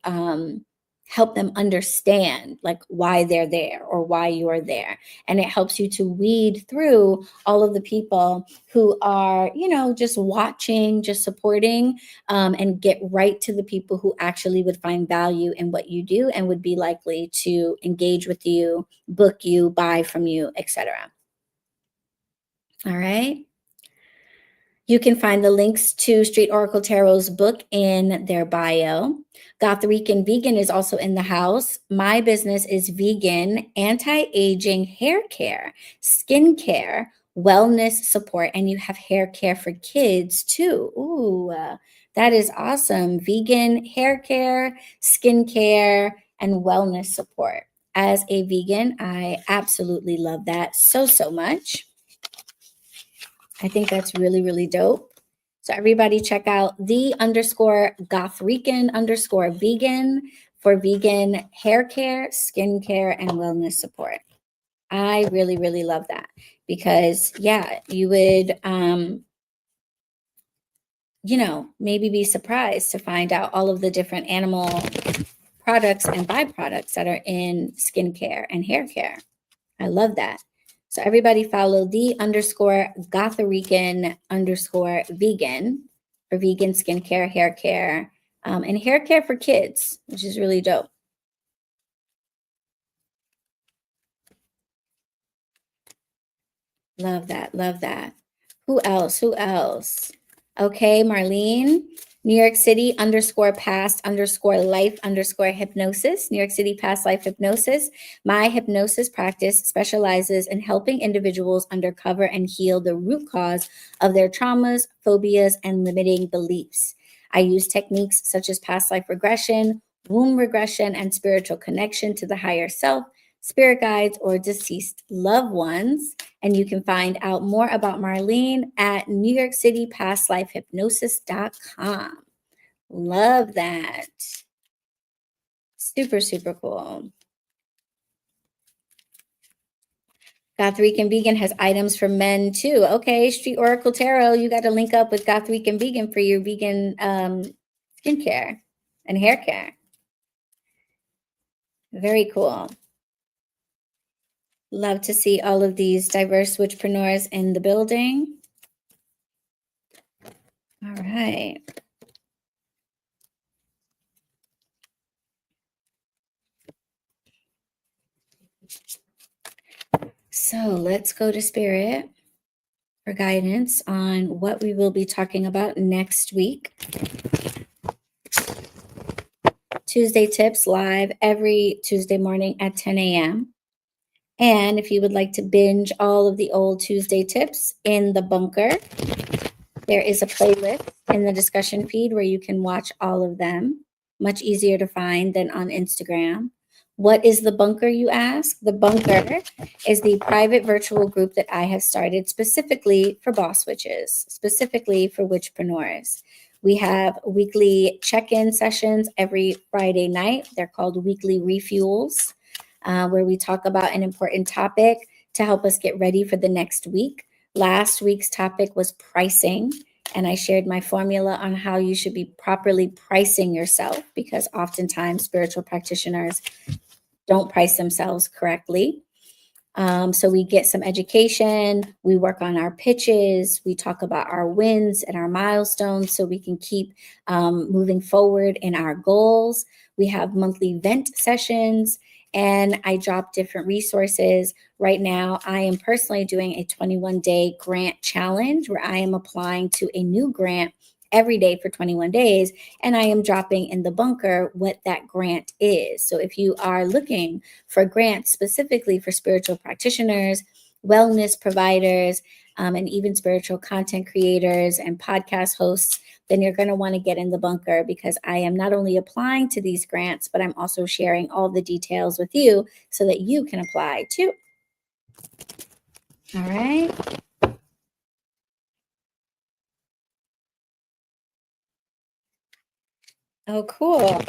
help them understand like why they're there or why you're there. And it helps you to weed through all of the people who are, just watching, just supporting, and get right to the people who actually would find value in what you do and would be likely to engage with you, book you, buy from you, etc. All right. You can find the links to Street Oracle Tarot's book in their bio. Gothrican Vegan is also in the house. My business is vegan, anti-aging hair care, skin care, wellness support, and you have hair care for kids too. Ooh, that is awesome. Vegan hair care, skin care, and wellness support. As a vegan, I absolutely love that so, so much. I think that's really, really dope. So everybody check out _Gothrican_vegan for vegan hair care, skin care, and wellness support. I really, really love that because you would, maybe be surprised to find out all of the different animal products and byproducts that are in skincare and hair care. I love that. So everybody follow _Gothrican_vegan for vegan skincare, hair care, and hair care for kids, which is really dope. Love that. Love that. Who else? Okay, Marlene. New York City _past_life_hypnosis. New York City past life hypnosis. My hypnosis practice specializes in helping individuals uncover and heal the root cause of their traumas, phobias, and limiting beliefs. I use techniques such as past life regression, womb regression, and spiritual connection to the higher self, spirit guides, or deceased loved ones. And you can find out more about Marlene at NewYorkCityPastLifeHypnosis.com. Love that. Super, super cool. Gothrican Vegan has items for men too. Okay, Street Oracle Tarot, you got to link up with Gothrican Vegan for your vegan skincare and hair care. Very cool. Love to see all of these diverse witchpreneurs in the building. All right. So let's go to Spirit for guidance on what we will be talking about next week. Tuesday Tips live every Tuesday morning at 10 a.m. And if you would like to binge all of the old Tuesday Tips in the bunker, there is a playlist in the discussion feed where you can watch all of them. Much easier to find than on Instagram. What is the bunker, you ask? The bunker is the private virtual group that I have started specifically for boss witches, specifically for witchpreneurs. We have weekly check-in sessions every Friday night. They're called weekly refuels, where we talk about an important topic to help us get ready for the next week. Last week's topic was pricing, and I shared my formula on how you should be properly pricing yourself, because oftentimes spiritual practitioners don't price themselves correctly. So we get some education, we work on our pitches, we talk about our wins and our milestones so we can keep moving forward in our goals. We have monthly vent sessions, and I drop different resources. Right now, I am personally doing a 21-day grant challenge where I am applying to a new grant every day for 21 days. And I am dropping in the bunker what that grant is. So if you are looking for grants specifically for spiritual practitioners, wellness providers, and even spiritual content creators and podcast hosts, then you're going to want to get in the bunker, because I am not only applying to these grants, but I'm also sharing all the details with you so that you can apply too. All right. Oh, cool.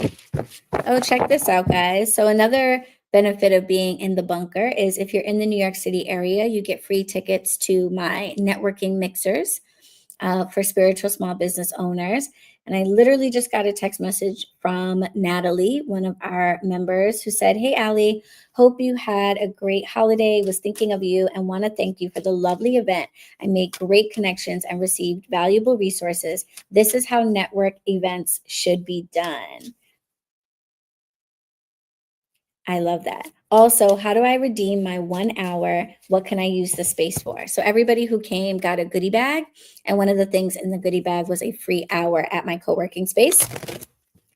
Oh, check this out, guys. So another benefit of being in the bunker is if you're in the New York City area, you get free tickets to my networking mixers for spiritual small business owners. And I literally just got a text message from Natalie, one of our members, who said, "Hey, Allie, hope you had a great holiday. Was thinking of you and want to thank you for the lovely event. I made great connections and received valuable resources. This is how network events should be done." I love that. Also, how do I redeem my 1 hour? What can I use the space for? So everybody who came got a goodie bag. And one of the things in the goodie bag was a free hour at my co-working space.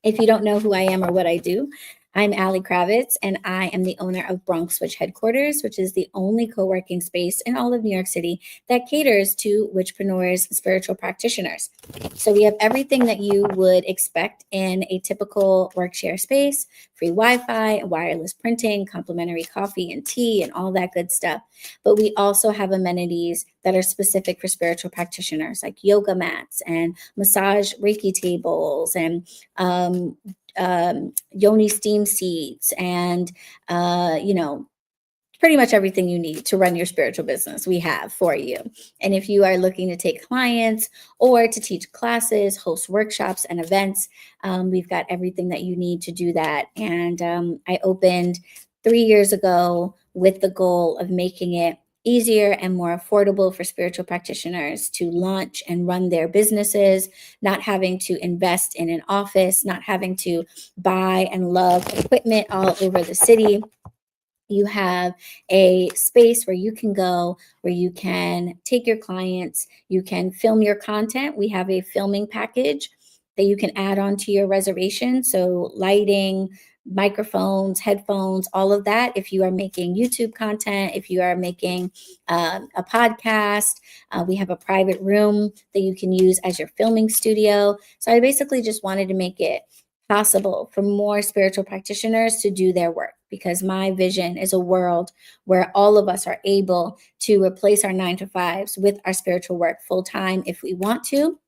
If you don't know who I am or what I do, I'm Allie Kravetz, and I am the owner of BronxWitch HeadQuarters, which is the only co-working space in all of New York City that caters to witchpreneurs, spiritual practitioners. So we have everything that you would expect in a typical workshare space: free Wi-Fi, wireless printing, complimentary coffee and tea, and all that good stuff. But we also have amenities that are specific for spiritual practitioners, like yoga mats and massage Reiki tables and yoni steam seats and pretty much everything you need to run your spiritual business we have for you. And if you are looking to take clients or to teach classes, host workshops and events, we've got everything that you need to do that. And I opened 3 years ago with the goal of making it easier and more affordable for spiritual practitioners to launch and run their businesses, not having to invest in an office, not having to buy and love equipment all over the city. You have a space where you can go, where you can take your clients, you can film your content. We have a filming package that you can add on to your reservation. So lighting, microphones, headphones, all of that. If you are making YouTube content, if you are making a podcast, we have a private room that you can use as your filming studio. So I basically just wanted to make it possible for more spiritual practitioners to do their work, because my vision is a world where all of us are able to replace our 9 to 5s with our spiritual work full time if we want to.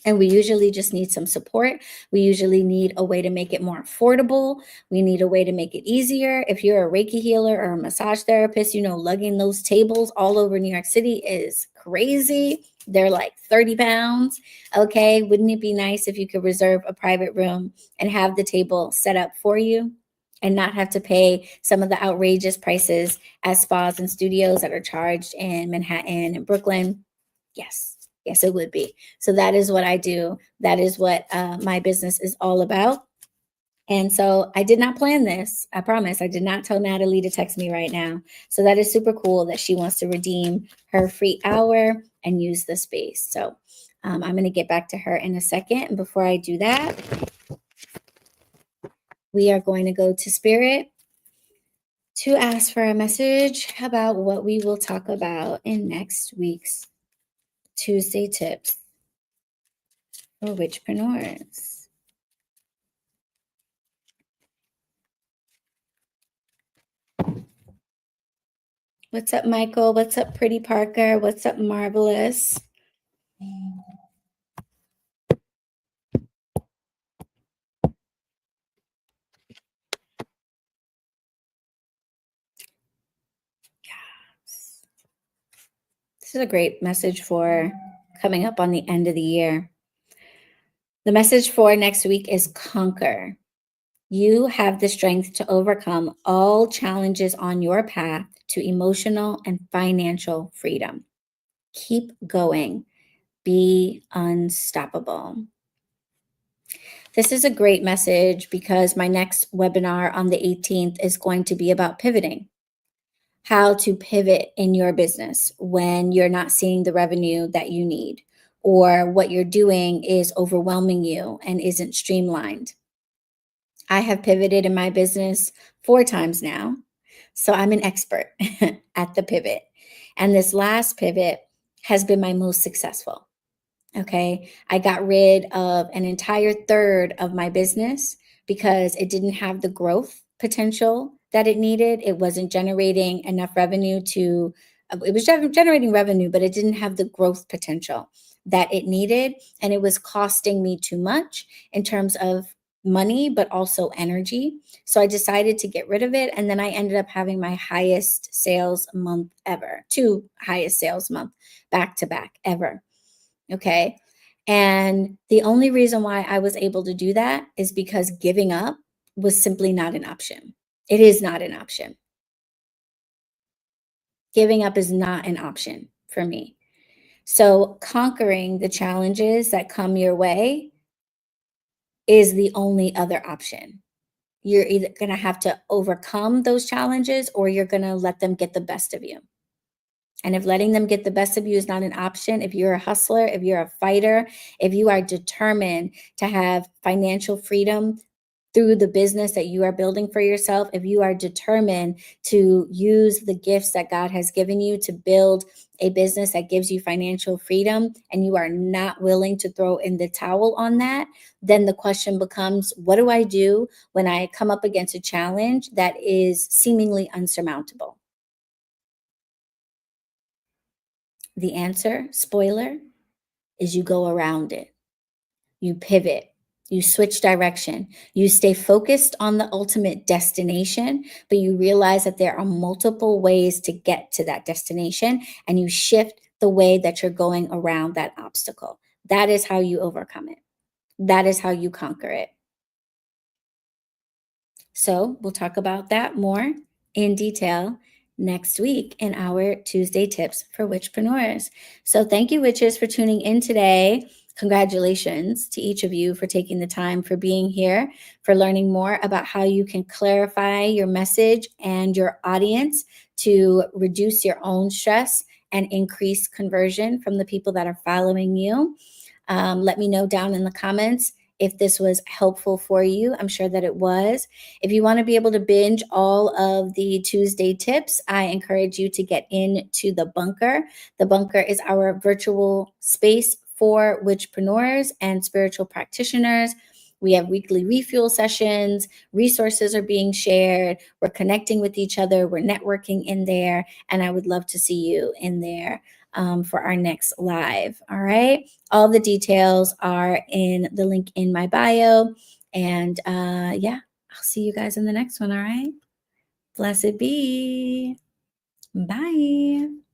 And we usually just need some support. We usually need a way to make it more affordable. We need a way to make it easier. If you're a Reiki healer or a massage therapist, lugging those tables all over New York City is crazy. They're like 30 pounds. Okay. Wouldn't it be nice if you could reserve a private room and have the table set up for you and not have to pay some of the outrageous prices as spas and studios that are charged in Manhattan and Brooklyn? Yes. Yes, it would be. So that is what I do. That is what my business is all about. And so I did not plan this. I promise. I did not tell Natalie to text me right now. So that is super cool that she wants to redeem her free hour and use the space. So I'm going to get back to her in a second. And before I do that, we are going to go to Spirit to ask for a message about what we will talk about in next week's Tuesday tips for Witchpreneurs. What's up, Michael? What's up, Pretty Parker? What's up, Marvelous? Yes. This is a great message for coming up on the end of the year. The message for next week is conquer. You have the strength to overcome all challenges on your path to emotional and financial freedom. Keep going. Be unstoppable. This is a great message because my next webinar on the 18th is going to be about pivoting. How to pivot in your business when you're not seeing the revenue that you need, or what you're doing is overwhelming you and isn't streamlined. I have pivoted in my business 4 times now. So I'm an expert at the pivot. And this last pivot has been my most successful. Okay. I got rid of an entire third of my business because it didn't have the growth potential that it needed. It wasn't generating enough revenue it was generating revenue, but it didn't have the growth potential that it needed. And it was costing me too much in terms of money, but also energy. So I decided to get rid of it. And then I ended up having my highest sales month ever, 2 highest sales month back to back ever. Okay. And the only reason why I was able to do that is because giving up was simply not an option. It is not an option. Giving up is not an option for me. So conquering the challenges that come your way is the only other option. You're either going to have to overcome those challenges or you're going to let them get the best of you. And if letting them get the best of you is not an option, if you're a hustler, if you're a fighter, if you are determined to have financial freedom through the business that you are building for yourself, if you are determined to use the gifts that God has given you to build a business that gives you financial freedom, and you are not willing to throw in the towel on that, then the question becomes, what do I do when I come up against a challenge that is seemingly unsurmountable? The answer, spoiler, is you go around it. You pivot. You switch direction. You stay focused on the ultimate destination, but you realize that there are multiple ways to get to that destination, and you shift the way that you're going around that obstacle. That is how you overcome it. That is how you conquer it. So we'll talk about that more in detail next week in our Tuesday tips for witchpreneurs. So thank you, witches, for tuning in today. Congratulations to each of you for taking the time, for being here, for learning more about how you can clarify your message and your audience to reduce your own stress and increase conversion from the people that are following you. Let me know down in the comments if this was helpful for you. I'm sure that it was. If you want to be able to binge all of the Tuesday tips, I encourage you to get into the bunker. The bunker is our virtual space for witchpreneurs and spiritual practitioners. We have weekly refuel sessions. Resources are being shared. We're connecting with each other. We're networking in there. And I would love to see you in there for our next live. All right. All the details are in the link in my bio. And yeah, I'll see you guys in the next one. All right. Blessed be. Bye.